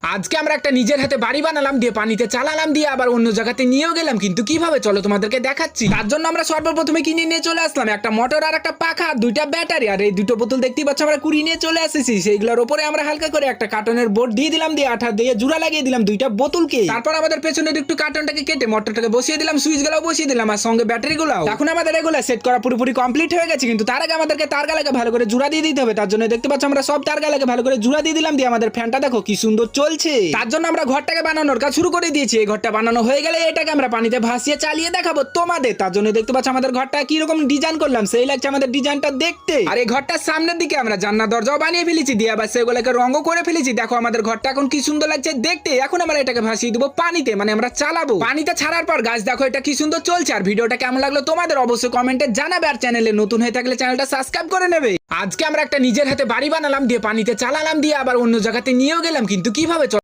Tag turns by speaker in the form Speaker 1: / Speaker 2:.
Speaker 1: আজকে আমরা একটা নিজের হাতে বাড়ি বানালাম, দিয়ে পানিতে চালালাম, দিয়ে আবার অন্য জায়গাতে নিয়েও গেলাম। কিন্তু কিভাবে চলো তোমাদেরকে দেখাচ্ছি। তার জন্য আমরা সর্বপ্রথমে কিনে নিয়ে চলে আসলাম একটা মোটর আর একটা পাখা আর দুইটা ব্যাটারি, আর এই দুটো বোতল দেখতেই পাচ্ছ আমরা কুড়িয়ে নিয়ে চলে এসেছি। সেইগুলোর উপরে আমরা হালকা করে একটা কার্টনের বোর্ড দিয়ে দিলাম, দিয়ে আঠা দিয়ে জোড়া লাগিয়ে দিলাম দুইটা বোতলকে। তারপর আমাদের পেছনের একটু কার্টনটাকে কেটে মোটরটাকে বসিয়ে দিলাম, সুইচ গুলো বসিয়ে দিলাম আর সঙ্গে ব্যাটারি গুলো। এখন আমাদের এগুলো সেট করা পুরোপুরি কমপ্লিট হয়ে গেছে, কিন্তু তার আগে আমাদেরকে তার গালাকে ভালো করে জোড়া দিয়ে দিতে হবে। তার জন্য দেখতে পাচ্ছ আমরা সব তার গালাকে ভালো করে জোড়া দিয়ে দিলাম, দিয়ে আমাদের ফ্যানটা দেখো কি সুন্দর চলছে। তার জন্য আমরা ঘরটাকে বানানোর কাজ শুরু করে দিয়েছি। এই ঘরটা বানানো হয়ে গেলে এটাকে আমরা পানিতে ভাসিয়ে চালিয়ে দেখাবো তোমাদের। তার জন্য দেখতে পাচ্ছ আমাদের ঘরটা কি রকম ডিজাইন করলাম, সেই লাগছে আমাদের ডিজাইনটা দেখতে। আর এই ঘরটার সামনের দিকে আমরা জানলা দরজাও বানিয়ে ফেলেছি, দিয়ে আবার সেগুলোকে রঙও করে ফেলেছি। দেখো আমাদের ঘরটা এখন কি সুন্দর লাগছে দেখতে। এখন আমরা এটাকে ভাসিয়ে দেবো পানিতে, মানে আমরা চালাবো। পানিতে ছাড়ার পর গাছ দেখো এটা কি সুন্দর চলছে। আর ভিডিওটা কেমন লাগলো তোমাদের অবশ্যই কমেন্টে জানাবে, আর চ্যানেলে নতুন হয়ে থাকলে চ্যানেলটা সাবস্ক্রাইব করে নেবে। আজকে আমরা একটা নিজের হাতে বাড়ি বানালাম, দিয়ে পানিতে চালালাম, দিয়ে আবার অন্য জায়গাতে নিয়েও গেলাম। কিন্তু কিভাবে